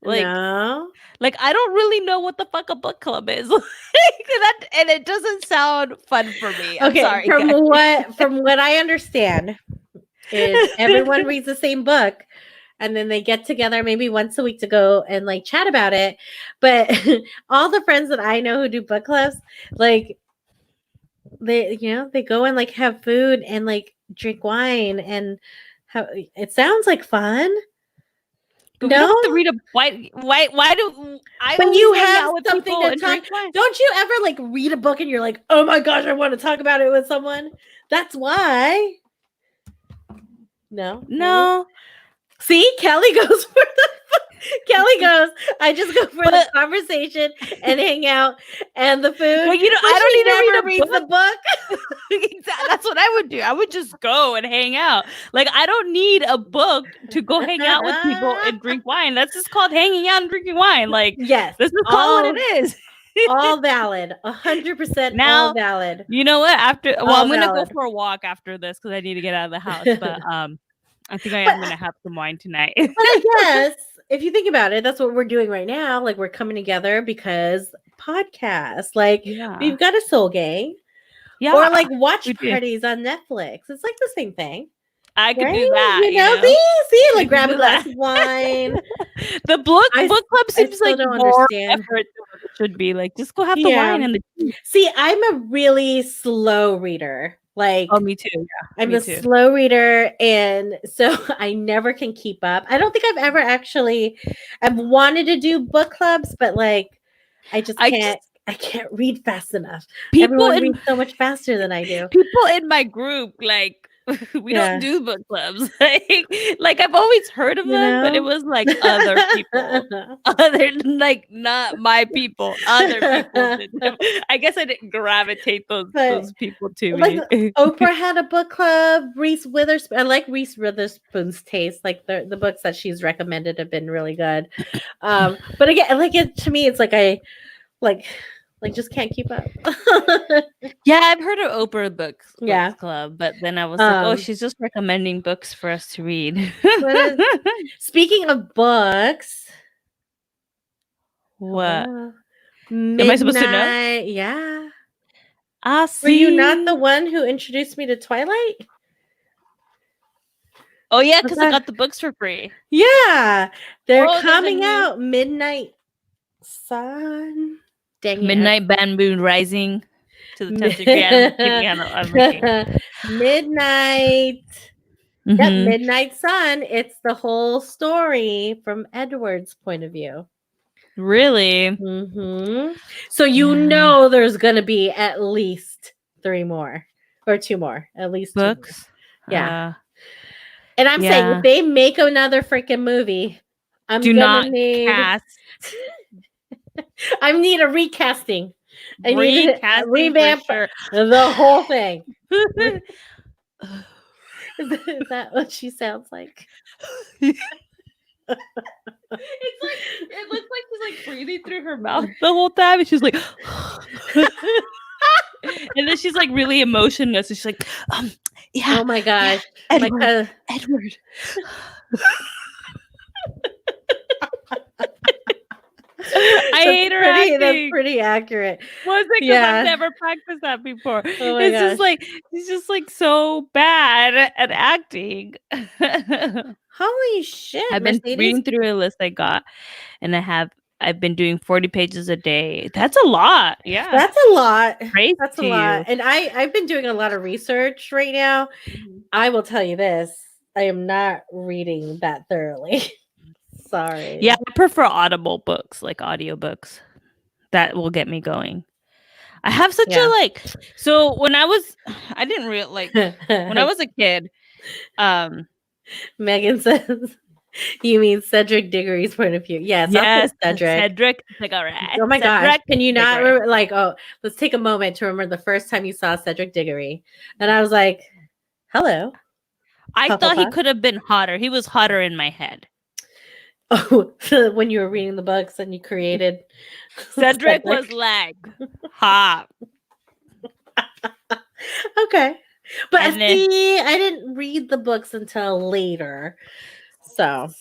Like, no. Like, I don't really know what the fuck a book club is. And it doesn't sound fun for me. I'm sorry, from what I understand is everyone reads the same book, and then they get together maybe once a week to go and like chat about it. But all the friends that I know who do book clubs, like they they go and like have food and like drink wine and it sounds like fun. But we don't have to read a why do I But always you hang have out with something people to and talk. drink wine? Don't you ever like read a book and you're like, oh my gosh, I want to talk about it with someone? That's why. No. No. See, Kelly goes for the Kelly goes, I just go for the conversation and hang out and the food. Well, I don't need to read the book. Exactly. That's what I would do. I would just go and hang out. Like, I don't need a book to go hang out with people and drink wine. That's just called hanging out and drinking wine. Like, yes, this is called what it is. All valid. 100% all valid. You know what? I'm going to go valid. for a walk after this because I need to get out of the house. But I think I am going to have some wine tonight. But I guess if you think about it, that's what we're doing right now. Like, we're coming together because podcasts. Like, we've got a soul gang. Yeah. Or like watch parties on Netflix. It's like the same thing. I could do that. You know? See, like grab a glass of wine. The book club seems like don't more understand. effort than it should be. Like, just go have the wine and the. See, I'm a really slow reader. Like, oh, me too. Yeah, I'm a slow reader, and so I never can keep up. I don't think I've ever I've wanted to do book clubs, but like, I can't read fast enough. Everyone reads so much faster than I do. People in my group, like, we don't do book clubs. Like I've always heard of them, but it was like other people, like not my people, other people. I guess I didn't gravitate those people to me. Oprah had a book club. Reese Witherspoon. I like Reese Witherspoon's taste. Like the books that she's recommended have been really good. But again, to me, it's like I just can't keep up. Yeah, I've heard of Oprah Books Club, but then I was like, oh, she's just recommending books for us to read. Speaking of books, what? Am I supposed to know? Yeah. Were you not the one who introduced me to Twilight? Oh yeah, because I got the books for free. Yeah, they're coming out. Midnight Sun. Dang Midnight Bamboo Rising to the 10th degree. Midnight. Mm-hmm. Yep, Midnight Sun. It's the whole story from Edward's point of view. Really? Mm-hmm. So know there's going to be at least 3 more or 2 more. At least books. 2 more. Yeah. And I'm saying if they make another freaking movie, I'm gonna need cast. I need a recasting. I need a revamp the whole thing. Is that what she sounds like? It's like it looks like she's like breathing through her mouth the whole time, and she's like, and then she's like really emotionless, and she's like, yeah. Oh my gosh, yeah, Edward. I hate her acting. That's pretty accurate. Was it? Because I've never practiced that before. Oh my gosh. She's just like so bad at acting. Holy shit! I've been reading through a list I got, and I've been doing 40 pages a day. That's a lot. Yeah, that's a lot. Praise that's a lot. And I've been doing a lot of research right now. Mm-hmm. I will tell you this: I am not reading that thoroughly. Sorry. Yeah, I prefer Audible books, like audiobooks. That will get me going. I have such a so when I didn't realize when I was a kid, Megan says, you mean Cedric Diggory's point of view. Yes, Cedric Diggory. Oh my gosh. Can you not remember, let's take a moment to remember the first time you saw Cedric Diggory. And I was like, hello. I thought he could have been hotter. He was hotter in my head. Oh, so when you were reading the books and you created Cedric was like hot. Okay. But I didn't read the books until later. So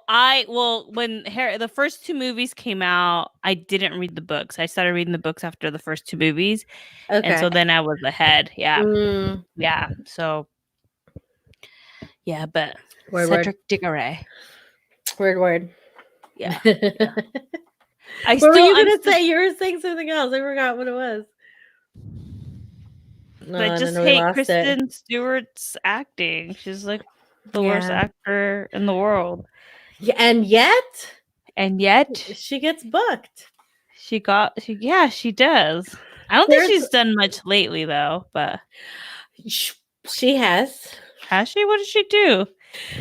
when the first 2 movies came out, I didn't read the books. I started reading the books after the first 2 movies. Okay. And so then I was ahead. Yeah. Yeah. So yeah, but Cedric Diggory. Word. Yeah. What were you going to say? You were saying something else. I forgot what it was. I no, just no, we hate lost it. Kristen Stewart's acting. She's like the worst Yeah. actor in the world. Yeah, and yet And yet she gets booked. she does. I don't think There's she's done much lately though, but she has. has she? What did she do?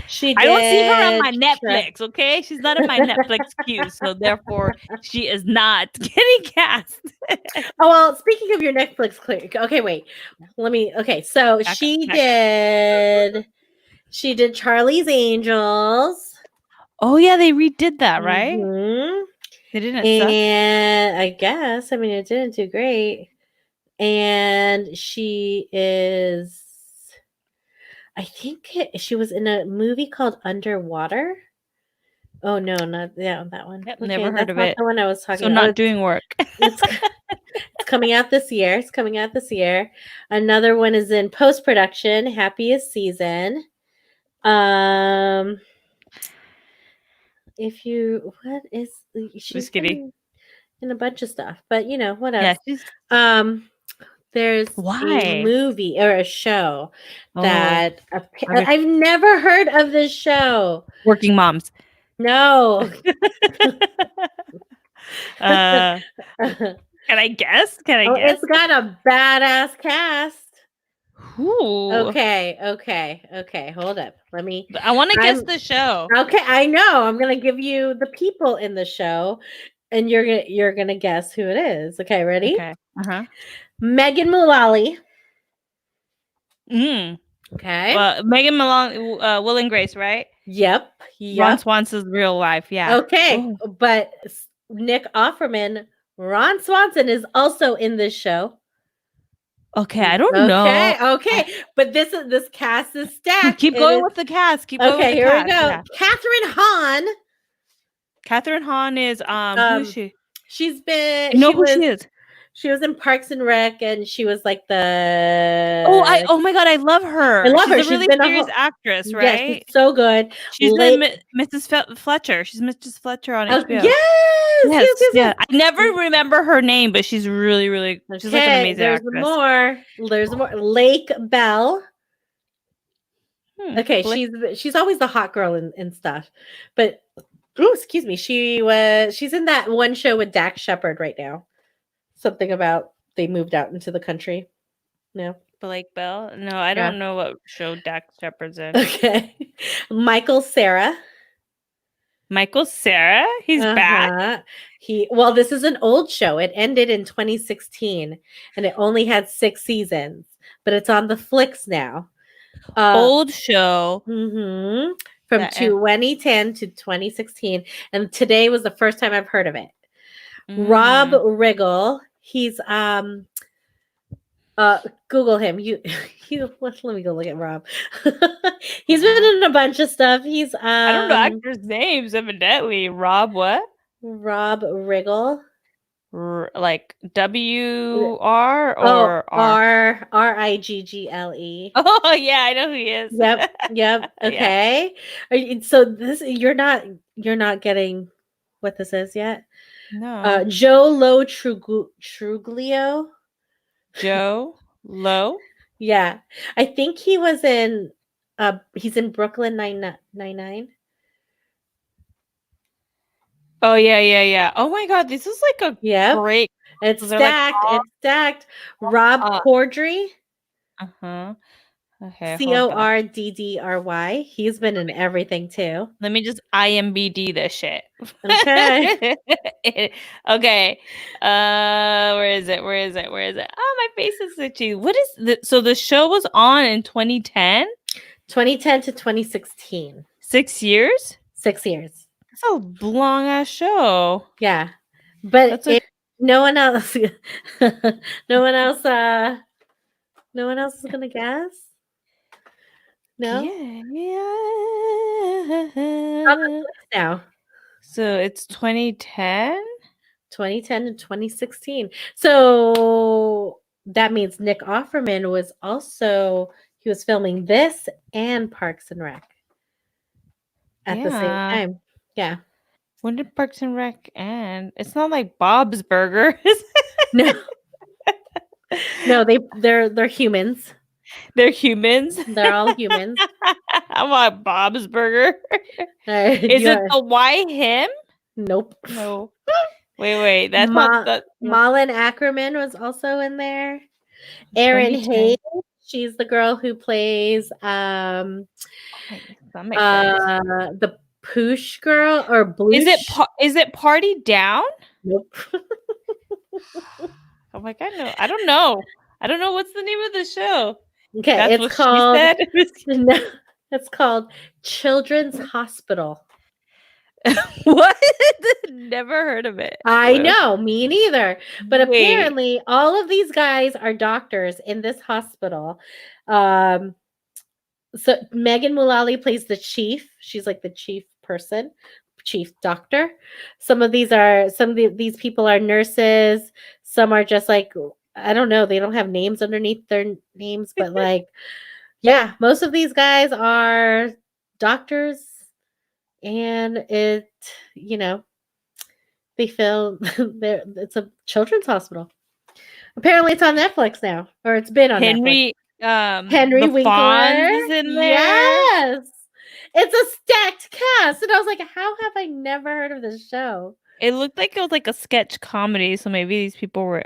She I don't see her on did my Shrek. Netflix, okay? She's not in my Netflix queue, so therefore she is not getting cast. Oh well, speaking of your Netflix click, okay, wait. Let me okay, so Back up, back up. she did Charlie's Angels. Oh yeah, they redid that, right? Mhm. They didn't suck. And I guess, I mean, it didn't do great. And she is, I think she was in a movie called Underwater. Oh no, not that one. Yep, Okay, never heard that's of not it. the one I was So talking about. not doing work. It's it's coming out this year. It's coming out this year. Another one is in post production. Happiest Season. If you what is she's Just kidding. been in a bunch of stuff, but you know what Yeah, else? she's Um, there's a why? movie or a show Oh, that I've never heard of this show. Working Moms. No. Can I guess? Can I Oh, guess? it's got a badass cast. Ooh. Okay. Hold up. I want to guess the show. Okay, I know. I'm gonna give you the people in the show, and you're gonna guess who it is. Okay, ready? Okay. Uh-huh. Megan Mullally. Mm. Okay. Well, Megan Malone, Will and Grace, right? Yep. Ron Swanson's real life. Yeah. Okay, Oh. but Nick Offerman, Ron Swanson is also in this show. Okay, I don't know. Okay, but this cast is stacked. Keep going with the cast. Keep going with the Okay, here cast. we go. Yeah. Catherine Hahn. Catherine Hahn is who is she? She's been. I know who she is. She was in Parks and Rec, and she was like the. Oh my god, I love her. I love her. She's a really serious actress, right? Yeah, she's so good. She's in Mrs. Fletcher. She's Mrs. Fletcher on HBO. Yes. I never remember her name, but she's really, really. She's like an amazing actress. There's more. Lake Bell. Okay, Blake. she's always the hot girl in stuff, but excuse me, she's in that one show with Dax Shepard right now. Something about they moved out into the country. No. Blake Bell? No, I don't know what show Dax Shepard's in. Okay. Michael Cera. Michael Cera? He's back? Well, this is an old show. It ended in 2016 and it only had 6 seasons, but it's on the Flicks now. Old show. Mm-hmm. From 2010 to 2016. And today was the first time I've heard of it. Rob Riggle. He's Google him. Let me go look at Rob. He's been in a bunch of stuff. He's I don't know actors' names, evidently. Rob what? Rob Riggle. Like W-R or R-I-G-G-L-E. Oh yeah, I know who he is. Yep. Okay. Yeah. So you're not getting what this is yet? No. Joe Lo Truglio. Joe Low? Yeah. I think he was in he's in Brooklyn Nine-Nine. Oh yeah. Oh my god, this is like a great. It's stacked. It's stacked. Rob Corddry. Uh-huh. Okay. Corddry. He's been in everything too. Let me just IMBD this shit. Okay. Okay. Where is it? Oh, my face is itchy. What is so the show was on in 2010? 2010 to 2016. 6 years? 6 years. That's a long ass show. Yeah. But no one else no one else is gonna guess. No. Yeah. Now. So it's 2010? 2010 to 2016. So that means Nick Offerman was filming this and Parks and Rec at the same time. Yeah. When did Parks and Rec end? It's not like Bob's Burgers. No. No, they're humans. They're humans. They're all humans. I want Bob's Burger. Is it the Y him? Nope. No. Wait. That's not the Malin Ackerman was also in there. Erin Hayes. She's the girl who plays the Poosh girl or Bloosh. Is it Party Down? Nope. Oh my god, no. I don't know. I don't know what's the name of the show. Okay, that's it's what called she said. No, it's called Children's Hospital. What? Never heard of it. I know, me neither. But apparently all of these guys are doctors in this hospital. So Megan Mullally plays the chief. She's like the chief person, chief doctor. Some of these people are nurses. Some are just like, I don't know, they don't have names underneath their names, but like, yeah, most of these guys are doctors, and they feel it's a children's hospital. Apparently it's on Netflix now, or it's been on Netflix. Henry Winkler is in there. Yes. It's a stacked cast. And I was like, how have I never heard of this show? It looked like it was like a sketch comedy. So maybe these people were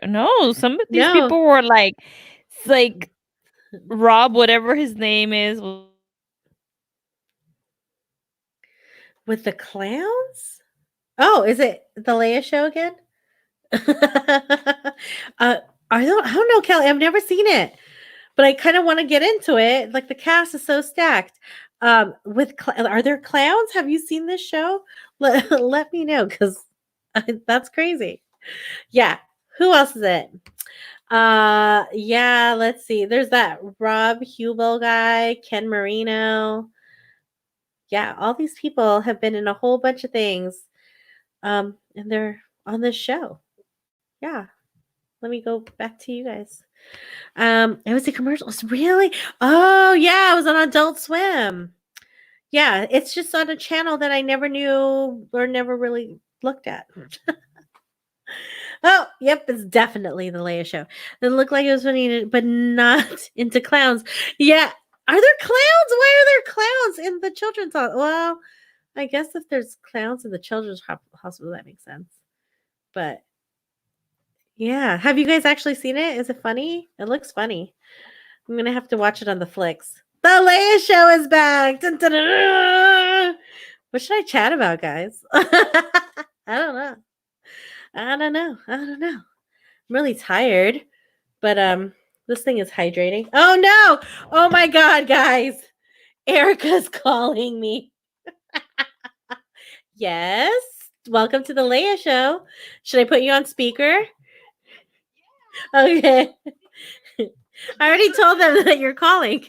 some of these people were like Rob, whatever his name is. With the clowns? Oh, is it the Leia show again? I don't know, Kelly. I've never seen it, but I kind of want to get into it. Like the cast is so stacked. Are there clowns? Have you seen this show? Let me know, because that's crazy. Yeah. Who else is it? Yeah, let's see. There's that Rob Huebel guy, Ken Marino. Yeah, all these people have been in a whole bunch of things. And they're on this show. Yeah. Let me go back to you guys. It was the commercials. Really? Oh, yeah, it was on Adult Swim. Yeah, it's just on a channel that I never knew or never really looked at. Oh, yep, it's definitely the Leia show. It looked like it was funny, but not into clowns. Yeah. Are there clowns? Why are there clowns in the children's hospital? Well, I guess if there's clowns in the children's hospital, that makes sense. But yeah, have you guys actually seen it? Is it funny? It looks funny. I'm gonna have to watch it on the flicks. The Leia show is back. Dun, dun, dun, dun. What should I chat about, guys? I don't know. I'm really tired, but this thing is hydrating. Oh no! Oh my god, guys! Erica's calling me. Yes. Welcome to the Leia show. Should I put you on speaker? Okay. I already told them that you're calling.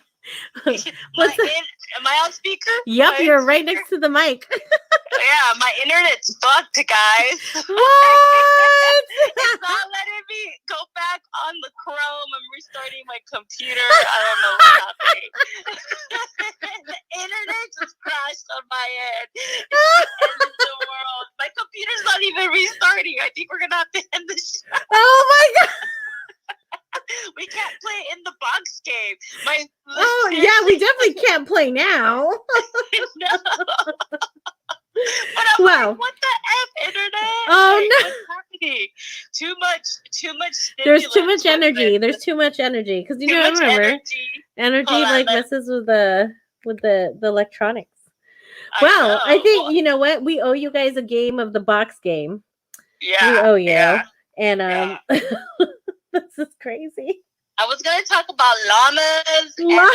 Am I on speaker? Yep, you're right next to the mic. Yeah, my internet's fucked, guys. What? It's not letting me go back on the Chrome. I'm restarting my computer. I don't know what's happening. The internet just crashed on my end. It's the end of the world. My computer's not even restarting. I think we're gonna have to end the show. Oh my god. We can't play in the box game. Yeah, we definitely can't play now. No. But I'm like, what the F, internet? Oh no. What's happening? Too much There's too much energy. There's too much energy. Because you know, remember, energy like messes with the electronics. I think you know what? We owe you guys a game of the box game. Yeah. We owe you. Yeah. And this is crazy. I was gonna talk about llamas and like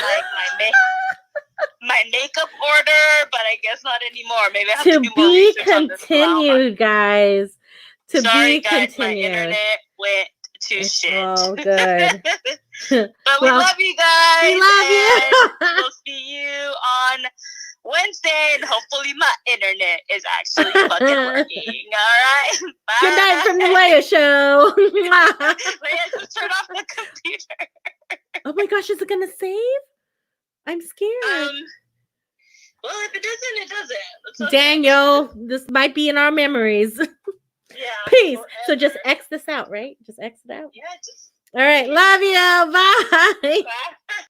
my makeup order, but I guess not anymore. Maybe I have to do more research on this continued, guys. Sorry, guys, my internet went to shit. Oh, good. But we love you guys. We love you. We'll see you on Wednesday, and hopefully my internet is actually fucking working. All right. Bye. Good night from the Leia show. Leia, just turn off the computer. Oh my gosh, is it gonna save? I'm scared. Well, if it doesn't, it doesn't. Okay. Daniel, this might be in our memories. Yeah. Peace. Forever. So just X this out, right? Just X it out. Yeah, just All right. Love you. Bye. Bye.